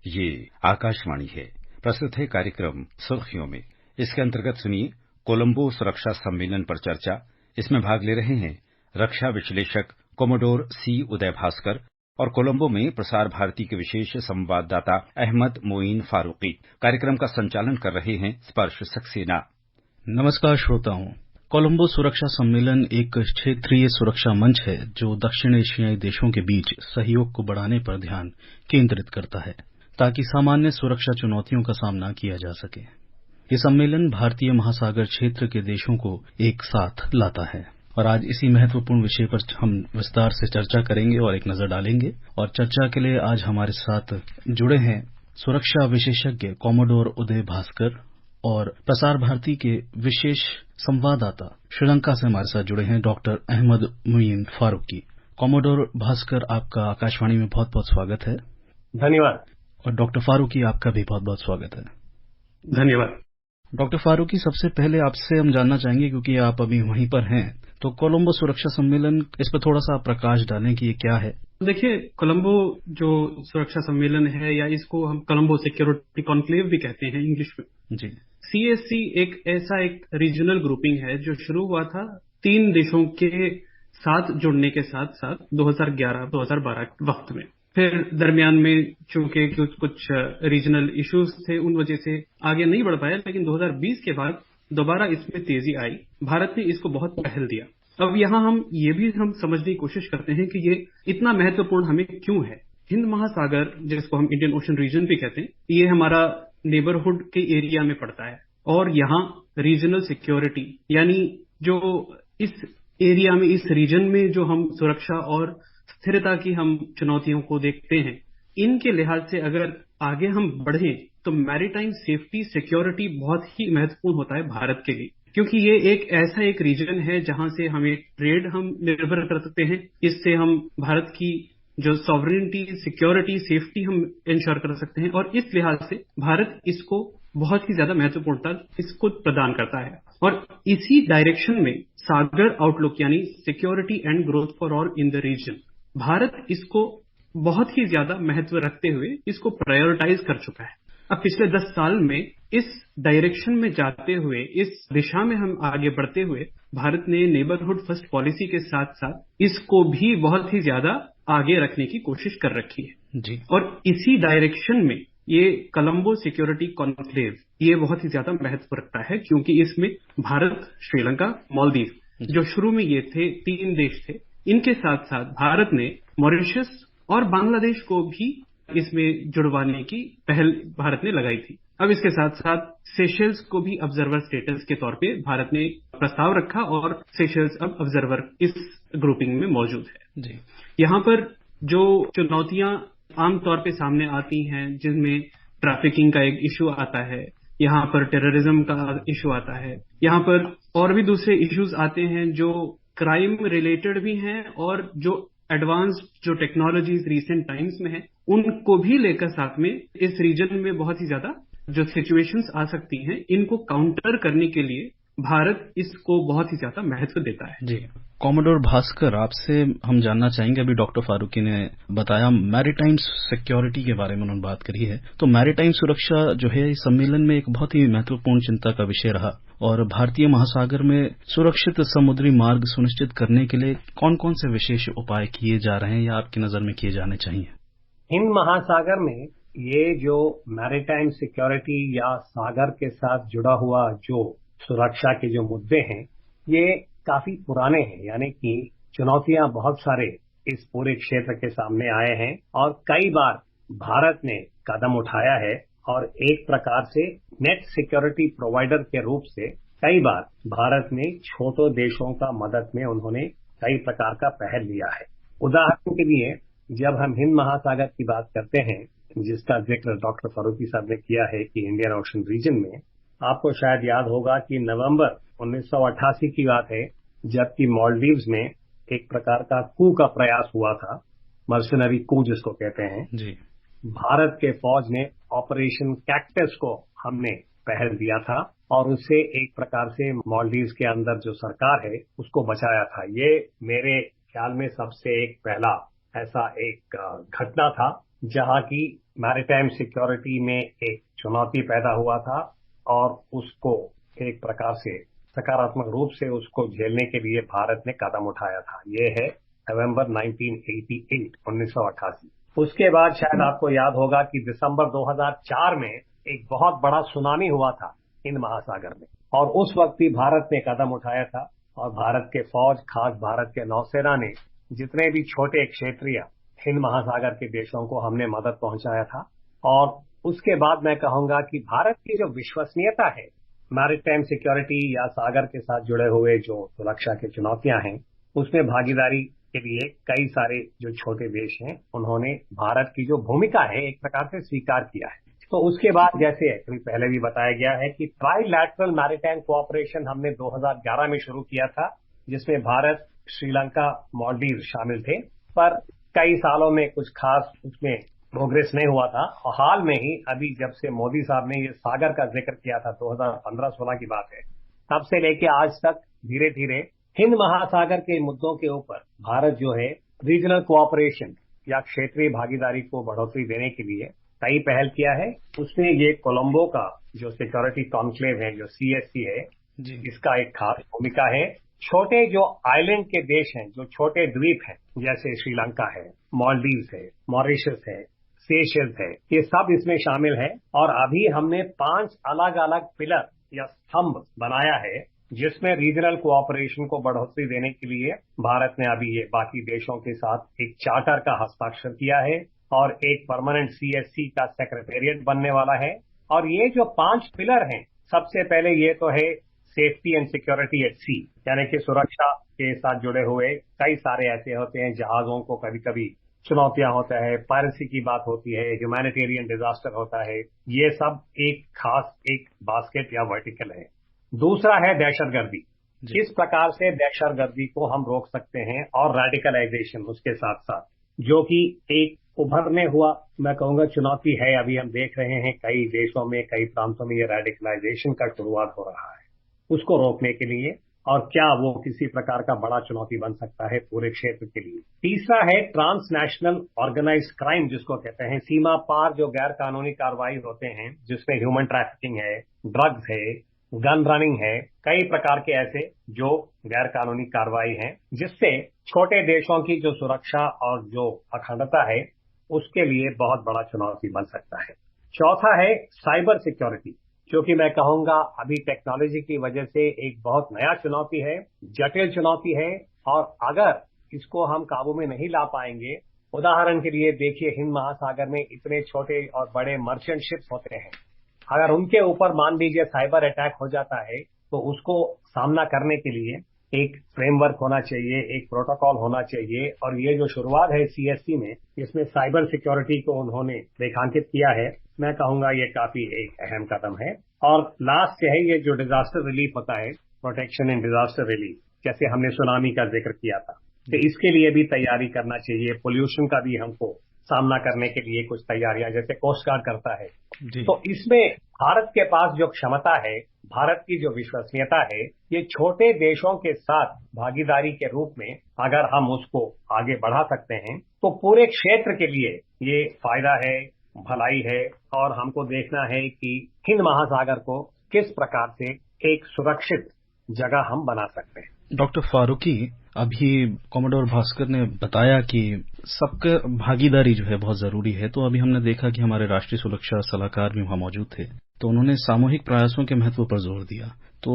ये आकाशवाणी है। प्रस्तुत है कार्यक्रम सुर्खियों में। इसके अंतर्गत सुनिए कोलंबो सुरक्षा सम्मेलन पर चर्चा। इसमें भाग ले रहे हैं रक्षा विश्लेषक कोमोडोर सी उदय भास्कर और कोलंबो में प्रसार भारती के विशेष संवाददाता अहमद मोइन फारूकी। कार्यक्रम का संचालन कर रहे हैं स्पर्श सक्सेना। नमस्कार श्रोताओं। कोलंबो सुरक्षा सम्मेलन एक क्षेत्रीय सुरक्षा मंच है जो दक्षिण एशियाई देशों के बीच सहयोग को बढ़ाने पर ध्यान केंद्रित करता है ताकि सामान्य सुरक्षा चुनौतियों का सामना किया जा सके। ये सम्मेलन भारतीय महासागर क्षेत्र के देशों को एक साथ लाता है और आज इसी महत्वपूर्ण विषय पर हम विस्तार से चर्चा करेंगे और एक नजर डालेंगे। और चर्चा के लिए आज हमारे साथ जुड़े हैं सुरक्षा विशेषज्ञ कोमोडोर उदय भास्कर और प्रसार भारती के विशेष संवाददाता श्रीलंका से हमारे साथ जुड़े हैं डॉक्टर अहमद मोइन फारूकी। कोमोडोर भास्कर, आपका आकाशवाणी में बहुत बहुत स्वागत है। धन्यवाद। और डॉक्टर फारूकी, आपका भी बहुत बहुत स्वागत है। धन्यवाद। डॉक्टर फारूकी, सबसे पहले आपसे हम जानना चाहेंगे, क्योंकि आप अभी वहीं पर हैं, तो कोलंबो सुरक्षा सम्मेलन, इस पर थोड़ा सा आप प्रकाश डालें कि ये क्या है। देखिए, कोलंबो जो सुरक्षा सम्मेलन है, या इसको हम कोलंबो सिक्योरिटी कॉन्क्लेव भी कहते हैं इंग्लिश में जी। सीएससी एक ऐसा एक रीजनल ग्रुपिंग है जो शुरू हुआ था 3 देशों के साथ जुड़ने के साथ साथ 2011-2012 वक्त में। फिर दरमियान में चूंकि कुछ रीजनल इश्यूज थे, उन वजह से आगे नहीं बढ़ पाया, लेकिन 2020 के बाद दोबारा इसमें तेजी आई। भारत ने इसको बहुत पहल दिया। अब यहाँ हम ये भी समझने की कोशिश करते हैं कि ये इतना महत्वपूर्ण हमें क्यों है। हिंद महासागर, जिसको हम इंडियन ओशन रीजन भी कहते हैं, ये हमारा नेबरहुड के एरिया में पड़ता है और यहाँ रीजनल सिक्योरिटी, यानी जो इस एरिया में, इस रीजन में जो हम सुरक्षा और स्थिरता की हम चुनौतियों को देखते हैं, इनके लिहाज से अगर आगे हम बढ़ें तो मैरीटाइम सेफ्टी सिक्योरिटी बहुत ही महत्वपूर्ण होता है भारत के लिए, क्योंकि ये एक ऐसा एक रीजन है जहां से हमें ट्रेड हम निर्भर कर सकते हैं। इससे हम भारत की जो सॉवरेनिटी, सिक्योरिटी, सेफ्टी हम इंश्योर कर सकते हैं और इस लिहाज से भारत इसको बहुत ही ज्यादा महत्वपूर्णता इसको प्रदान करता है। और इसी डायरेक्शन में सागर आउटलुक, यानी security and growth for all in the region, Bharat इसको बहुत ही ज्यादा महत्व रखते हुए इसको प्रायोरिटाइज कर चुका है। अब पिछले 10 साल में इस डायरेक्शन में जाते हुए, इस दिशा में हम आगे बढ़ते हुए, भारत ने नेबरहुड फर्स्ट पॉलिसी के साथ साथ इसको भी बहुत ही ज्यादा आगे रखने की कोशिश कर रखी है जी। और इसी डायरेक्शन में ये कोलंबो सिक्योरिटी कॉन्क्लेव ये बहुत ही ज्यादा महत्व रखता है, क्योंकि इसमें भारत, श्रीलंका, मालदीव, जो शुरू में ये थे 3 देश थे, इनके साथ साथ भारत ने मॉरिशस और बांग्लादेश को भी इसमें जुड़वाने की पहल भारत ने लगाई थी। अब इसके साथ साथ सेशल्स को भी ऑब्जर्वर स्टेटस के तौर पे भारत ने प्रस्ताव रखा और सेशल्स अब ऑब्जर्वर इस ग्रुपिंग में मौजूद है जी। यहाँ पर जो चुनौतियां आमतौर पे सामने आती हैं, जिनमें ट्रैफिकिंग का एक इश्यू आता है, यहाँ पर टेररिज्म का इश्यू आता है, यहाँ पर और भी दूसरे इश्यूज आते हैं जो क्राइम रिलेटेड भी हैं और जो एडवांस्ड जो टेक्नोलॉजीज रिसेंट टाइम्स में है, उनको भी लेकर साथ में इस रीजन में बहुत ही ज्यादा जो सिचुएशंस आ सकती हैं, इनको काउंटर करने के लिए भारत इसको बहुत ही ज्यादा महत्व देता है। जी। कोमोडोर भास्कर, आपसे हम जानना चाहेंगे, अभी डॉक्टर फारूकी ने बताया मैरीटाइम सिक्योरिटी के बारे में उन्होंने बात करी है, तो मैरीटाइम सुरक्षा जो है इस सम्मेलन में एक बहुत ही महत्वपूर्ण चिंता का विषय रहा और भारतीय महासागर में सुरक्षित समुद्री मार्ग सुनिश्चित करने के लिए कौन कौन से विशेष उपाय किए जा रहे हैं या आपकी नजर में किए जाने चाहिए। हिंद महासागर में ये जो मैरीटाइम सिक्योरिटी या सागर के साथ जुड़ा हुआ जो सुरक्षा के जो मुद्दे हैं, ये काफी पुराने हैं, यानी कि चुनौतियां बहुत सारे इस पूरे क्षेत्र के सामने आए हैं और कई बार भारत ने कदम उठाया है और एक प्रकार से नेट सिक्योरिटी प्रोवाइडर के रूप से कई बार भारत ने छोटे देशों का मदद में उन्होंने कई प्रकार का पहल लिया है। उदाहरण के लिए जब हम हिंद महासागर की बात करते हैं, जिसका जिक्र डॉक्टर फारूकी साहब ने किया है कि इंडियन ओशन रीजन में, आपको शायद याद होगा कि नवंबर 1988 की बात है, जबकि मालदीव्स में एक प्रकार का कू का प्रयास हुआ था, मर्सनरी कू जिसको कहते हैं जी। भारत के फौज ने ऑपरेशन कैक्टस को हमने पहल दिया था और उससे एक प्रकार से मालदीव्स के अंदर जो सरकार है उसको बचाया था। ये मेरे ख्याल में सबसे एक पहला ऐसा एक घटना था जहां की मैरीटाइम सिक्योरिटी में एक चुनौती पैदा हुआ था और उसको एक प्रकार से सकारात्मक रूप से उसको झेलने के लिए भारत ने कदम उठाया था। ये है नवंबर 1988, 1988। उसके बाद शायद आपको याद होगा कि दिसंबर 2004 में एक बहुत बड़ा सुनामी हुआ था हिंद महासागर में, और उस वक्त भी भारत ने कदम उठाया था और भारत के फौज, खास भारत के नौसेना ने जितने भी छोटे क्षेत्रीय हिंद महासागर के देशों को हमने मदद पहुंचाया था। और उसके बाद मैं कहूंगा कि भारत की जो विश्वसनीयता है मैरीटाइम सिक्योरिटी या सागर के साथ जुड़े हुए जो सुरक्षा की चुनौतियां हैं, उसमें भागीदारी के लिए कई सारे जो छोटे देश हैं उन्होंने भारत की जो भूमिका है एक प्रकार से स्वीकार किया है। तो उसके बाद जैसे अभी पहले भी बताया गया है कि ट्राइलैटरल मैरीटाइम कोऑपरेशन हमने 2011 में शुरू किया था, जिसमें भारत, श्रीलंका, मालदीव शामिल थे, पर कई सालों में कुछ खास उसमें प्रोग्रेस नहीं हुआ था। और हाल में ही अभी जब से मोदी साहब ने ये सागर का जिक्र किया था, 2015-16 की बात है, तब से लेके आज तक धीरे धीरे हिंद महासागर के मुद्दों के ऊपर भारत जो है रीजनल कोऑपरेशन या क्षेत्रीय भागीदारी को बढ़ोतरी देने के लिए कई पहल किया है। उसमें ये कोलंबो का जो सिक्योरिटी कॉन्क्लेव है, जो CSC है, इसका एक खास भूमिका है। छोटे जो आइलैंड के देश हैं, जो छोटे द्वीप हैं, जैसे श्रीलंका है, मालदीव्स है, मॉरिशस है, सेशल्स है, ये सब इसमें शामिल है। और अभी हमने 5 अलग अलग पिलर या स्तंभ बनाया है, जिसमें रीजनल कोऑपरेशन को बढ़ोतरी देने के लिए भारत ने अभी ये बाकी देशों के साथ एक चार्टर का हस्ताक्षर किया है और एक परमानेंट CSC का सेक्रेटेरिएट बनने वाला है। और ये जो 5 पिलर हैं, सबसे पहले ये तो है सेफ्टी एंड सिक्योरिटी एट सी, यानी कि सुरक्षा के साथ जुड़े हुए कई सारे ऐसे होते हैं जहाजों को कभी कभी चुनौतियां होता है, पायरेसी की बात होती है, ह्यूमैनिटेरियन डिजास्टर होता है, ये सब एक खास एक बास्केट या वर्टिकल है। दूसरा है दहशतगर्दी, किस प्रकार से दहशतगर्दी को हम रोक सकते हैं, और रेडिकलाइजेशन उसके साथ साथ, जो कि एक उभरने हुआ मैं कहूंगा चुनौती है। अभी हम देख रहे हैं कई देशों में, कई प्रांतों में ये रेडिकलाइजेशन का शुरुआत हो रहा है, उसको रोकने के लिए, और क्या वो किसी प्रकार का बड़ा चुनौती बन सकता है पूरे क्षेत्र के लिए। तीसरा है ट्रांसनेशनल ऑर्गेनाइज्ड क्राइम, जिसको कहते हैं सीमा पार जो गैर कानूनी कार्रवाई होते हैं, जिसमें ह्यूमन ट्रैफिकिंग है, ड्रग्स है, गन रनिंग है, कई प्रकार के ऐसे जो गैर कानूनी कार्रवाई हैं, जिससे छोटे देशों की जो सुरक्षा और जो अखंडता है उसके लिए बहुत बड़ा चुनौती बन सकता है। चौथा है साइबर सिक्योरिटी, जो कि मैं कहूंगा अभी टेक्नोलॉजी की वजह से एक बहुत नया चुनौती है, जटिल चुनौती है, और अगर इसको हम काबू में नहीं ला पाएंगे, उदाहरण के लिए देखिए हिंद महासागर में इतने छोटे और बड़े मर्चेंट शिप्स होते हैं, अगर उनके ऊपर मान लीजिए साइबर अटैक हो जाता है तो उसको सामना करने के लिए एक फ्रेमवर्क होना चाहिए, एक प्रोटोकॉल होना चाहिए। और ये जो शुरुआत है CSC में, इसमें साइबर सिक्योरिटी को उन्होंने रेखांकित किया है, मैं कहूंगा ये काफी एक अहम कदम है। और लास्ट है ये जो डिजास्टर रिलीफ होता है, प्रोटेक्शन एंड डिजास्टर रिलीफ, जैसे हमने सुनामी का जिक्र किया था, तो इसके लिए भी तैयारी करना चाहिए। पोल्यूशन का भी हमको सामना करने के लिए कुछ तैयारियां जैसे कोस्ट गार्ड करता है। तो इसमें भारत के पास जो क्षमता है, भारत की जो विश्वसनीयता है, ये छोटे देशों के साथ भागीदारी के रूप में अगर हम उसको आगे बढ़ा सकते हैं तो पूरे क्षेत्र के लिए ये फायदा है, भलाई है। और हमको देखना है कि हिंद महासागर को किस प्रकार से एक सुरक्षित जगह हम बना सकते हैं। डॉक्टर फारूकी, अभी कॉमोडोर भास्कर ने बताया कि सबका भागीदारी जो है बहुत जरूरी है। तो अभी हमने देखा कि हमारे राष्ट्रीय सुरक्षा सलाहकार भी वहां मौजूद थे, तो उन्होंने सामूहिक प्रयासों के महत्व पर जोर दिया। तो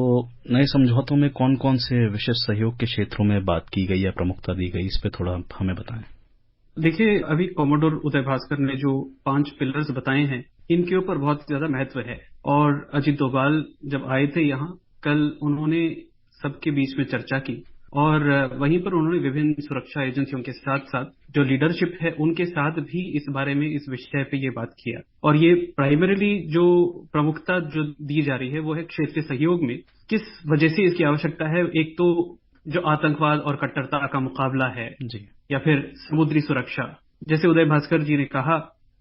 नए समझौतों में कौन कौन से विशेष सहयोग के क्षेत्रों में बात की गई या प्रमुखता दी गई, इस पे थोड़ा हमें बताएं। देखिए, अभी कॉमोडोर उदय भास्कर ने जो 5 पिलर्स बताए हैं, इनके ऊपर बहुत ज्यादा महत्व है। और अजीत डोभाल जब आए थे यहाँ कल, उन्होंने सबके बीच में चर्चा की, और वहीं पर उन्होंने विभिन्न सुरक्षा एजेंसियों के साथ साथ जो लीडरशिप है उनके साथ भी इस बारे में, इस विषय पे ये बात किया। और ये प्राइमरीली जो प्रमुखता जो दी जा रही है वो है क्षेत्रीय सहयोग में किस वजह से इसकी आवश्यकता है। एक तो जो आतंकवाद और कट्टरता का मुकाबला है जी, या फिर समुद्री सुरक्षा, जैसे उदय भास्कर जी ने कहा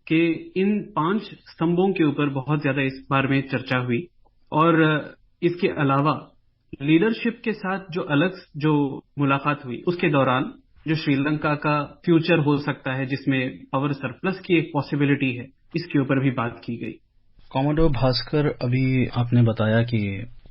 कि इन 5 स्तंभों के ऊपर बहुत ज्यादा इस बार में चर्चा हुई। और इसके अलावा लीडरशिप के साथ जो अलग जो मुलाकात हुई, उसके दौरान जो श्रीलंका का फ्यूचर हो सकता है जिसमें पावर सरप्लस की एक पॉसिबिलिटी है, इसके ऊपर भी बात की गई। कॉमोडोर भास्कर, अभी आपने बताया कि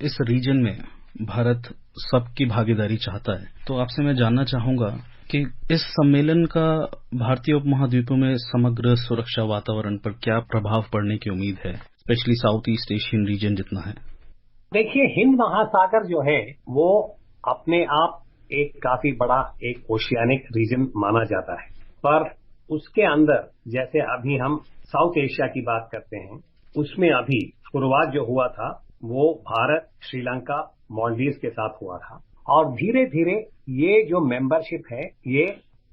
इस रीजन में भारत सबकी भागीदारी चाहता है, तो आपसे मैं जानना चाहूंगा कि इस सम्मेलन का भारतीय उपमहाद्वीपों में समग्र सुरक्षा वातावरण पर क्या प्रभाव पड़ने की उम्मीद है, specially south east Asian region जितना है? देखिए, हिंद महासागर जो है वो अपने आप एक काफी बड़ा एक ओशियानिक रीजन माना जाता है, पर उसके अंदर जैसे अभी हम साउथ एशिया की बात करते हैं, उसमें अभी शुरुआत जो हुआ था वो भारत, श्रीलंका, मालदीव के साथ हुआ था, और धीरे धीरे ये जो मेंबरशिप है ये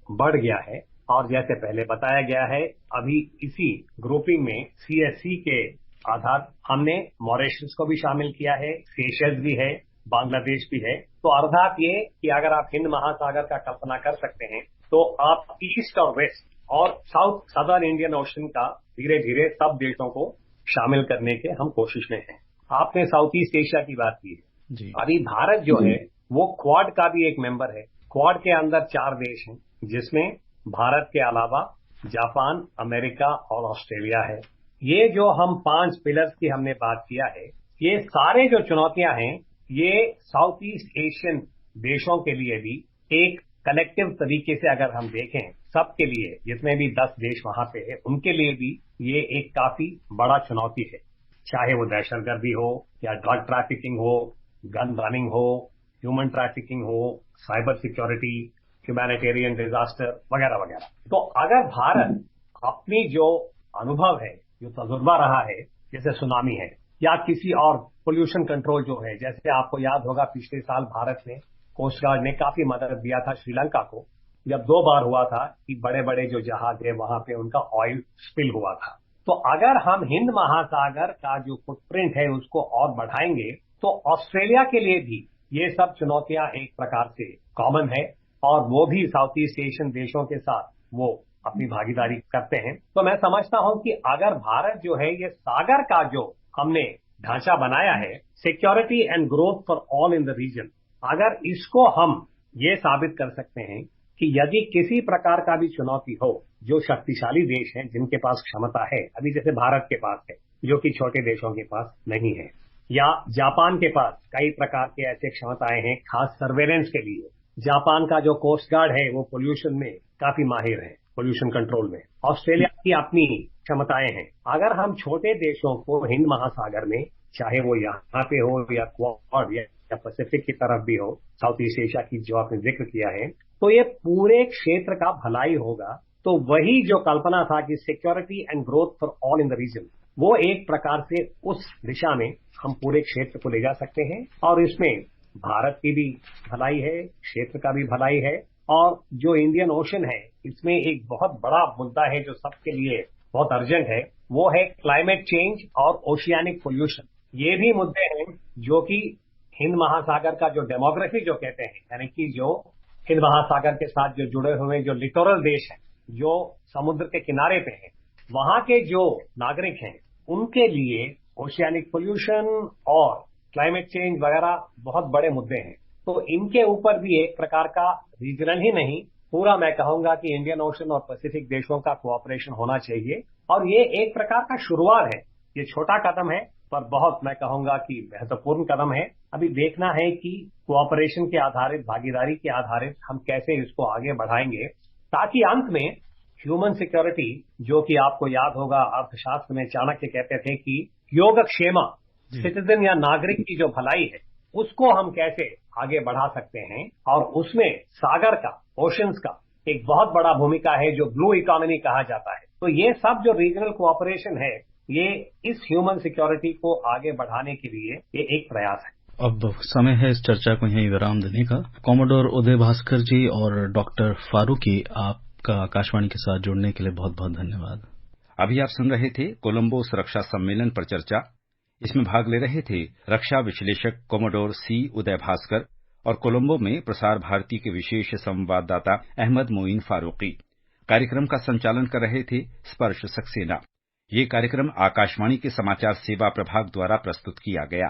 बढ़ गया है। और जैसे पहले बताया गया है, अभी इसी ग्रुपिंग में CSC के आधार हमने मॉरिशस को भी शामिल किया है, सेशल्स भी है, बांग्लादेश भी है। तो अर्थात ये कि अगर आप हिंद महासागर का कल्पना कर सकते हैं तो आप ईस्ट और वेस्ट और साउथ सदर्न इंडियन ओशन का धीरे धीरे सब देशों को शामिल करने के हम कोशिश में हैं। आपने साउथ ईस्ट एशिया की बात की है जी। अभी भारत जो है वो क्वाड का भी एक मेंबर है। क्वाड के अंदर 4 देश हैं, जिसमें भारत के अलावा जापान, अमेरिका और ऑस्ट्रेलिया है। ये जो हम 5 पिलर्स की हमने बात किया है, ये सारे जो चुनौतियां हैं ये साउथ ईस्ट एशियन देशों के लिए भी एक कलेक्टिव तरीके से अगर हम देखें, सबके लिए, जितने भी 10 देश वहां पे है उनके लिए भी ये एक काफी बड़ा चुनौती है। चाहे वो दहशतगर्दी हो या ड्रग ट्रैफिकिंग हो, गन रनिंग हो, ह्यूमन ट्रैफिकिंग हो, साइबर सिक्योरिटी, ह्यूमैनिटेरियन डिजास्टर वगैरह वगैरह। तो अगर भारत अपनी जो अनुभव है, जो तजुर्बा रहा है, जैसे सुनामी है या किसी और पोल्यूशन कंट्रोल जो है, जैसे आपको याद होगा पिछले साल भारत ने, कोस्ट गार्ड ने काफी मदद दिया था श्रीलंका को, जब 2 बार हुआ था कि बड़े बड़े जो जहाज है वहां पे उनका ऑयल स्पिल हुआ था। तो अगर हम हिंद महासागर का जो फुटप्रिंट है उसको और बढ़ाएंगे तो ऑस्ट्रेलिया के लिए भी ये सब चुनौतियां एक प्रकार से कॉमन है, और वो भी साउथ ईस्ट एशियन देशों के साथ वो अपनी भागीदारी करते हैं। तो मैं समझता हूं कि अगर भारत जो है ये सागर का जो हमने ढांचा बनाया है, security and growth for all in the region, अगर इसको हम ये साबित कर सकते हैं कि यदि किसी प्रकार का भी चुनौती हो, जो शक्तिशाली देश हैं जिनके पास क्षमता है, अभी जैसे भारत के पास है जो कि छोटे देशों के पास नहीं है, या जापान के पास कई प्रकार के ऐसे क्षमताएं हैं खास सर्वेलेंस के लिए। जापान का जो कोस्ट गार्ड है वो पोल्यूशन में काफी माहिर है, पोल्यूशन कंट्रोल में। ऑस्ट्रेलिया की अपनी क्षमताएं हैं। अगर हम छोटे देशों को हिंद महासागर में, चाहे वो यहाँ पे हो या क्वाड या पैसिफिक की तरफ भी हो, साउथ ईस्ट एशिया की जो आपने जिक्र किया है, तो ये पूरे क्षेत्र का भलाई होगा। तो वही जो कल्पना था कि security and growth for all in the region, वो एक प्रकार से उस दिशा में हम पूरे क्षेत्र को ले जा सकते हैं, और इसमें भारत की भी भलाई है, क्षेत्र का भी भलाई है। और जो इंडियन ओशन है, इसमें एक बहुत बड़ा मुद्दा है जो सबके लिए बहुत अर्जेंट है, वो है क्लाइमेट चेंज और ओशियानिक पोल्यूशन। ये भी मुद्दे हैं जो कि हिंद महासागर का जो डेमोग्राफी जो कहते हैं, यानी कि जो हिंद महासागर के साथ जो जुड़े हुए जो लिटोरल देश हैं, जो समुद्र के किनारे पे हैं, वहां के जो नागरिक हैं, उनके लिए ओशियानिक पोल्यूशन और क्लाइमेट चेंज वगैरह बहुत बड़े मुद्दे हैं। तो इनके ऊपर भी एक प्रकार का रीजनल ही नहीं, पूरा मैं कहूंगा कि इंडियन ओशन और पैसिफिक देशों का कोऑपरेशन होना चाहिए। और ये एक प्रकार का शुरुआत है, ये छोटा कदम है पर बहुत, मैं कहूंगा कि महत्वपूर्ण कदम है। अभी देखना है कि कोऑपरेशन के आधारित, भागीदारी के आधारित हम कैसे इसको आगे बढ़ाएंगे, ताकि अंत में ह्यूमन सिक्योरिटी, जो कि आपको याद होगा अर्थशास्त्र में चाणक्य कहते थे कि योगक्षेमा, सिटीजन या नागरिक की जो भलाई है उसको हम कैसे आगे बढ़ा सकते हैं, और उसमें सागर का, ओशंस का एक बहुत बड़ा भूमिका है जो ब्लू इकोनॉमी कहा जाता है। तो ये सब जो रीजनल कोऑपरेशन है, ये इस ह्यूमन सिक्योरिटी को आगे बढ़ाने के लिए ये एक प्रयास है। अब समय है इस चर्चा को यहीं विराम देने का। कॉमोडोर उदय भास्कर जी और डॉक्टर फारूकी, आपका आकाशवाणी के साथ जुड़ने के लिए बहुत बहुत धन्यवाद। अभी आप सुन रहे थे कोलंबो सुरक्षा सम्मेलन पर चर्चा। इसमें भाग ले रहे थे रक्षा विश्लेषक कॉमोडोर C उदय भास्कर और कोलंबो में प्रसार भारती के विशेष संवाददाता अहमद मोइन फारूकी। कार्यक्रम का संचालन कर रहे थे स्पर्श सक्सेना। ये कार्यक्रम आकाशवाणी के समाचार सेवा प्रभाग द्वारा प्रस्तुत किया गया।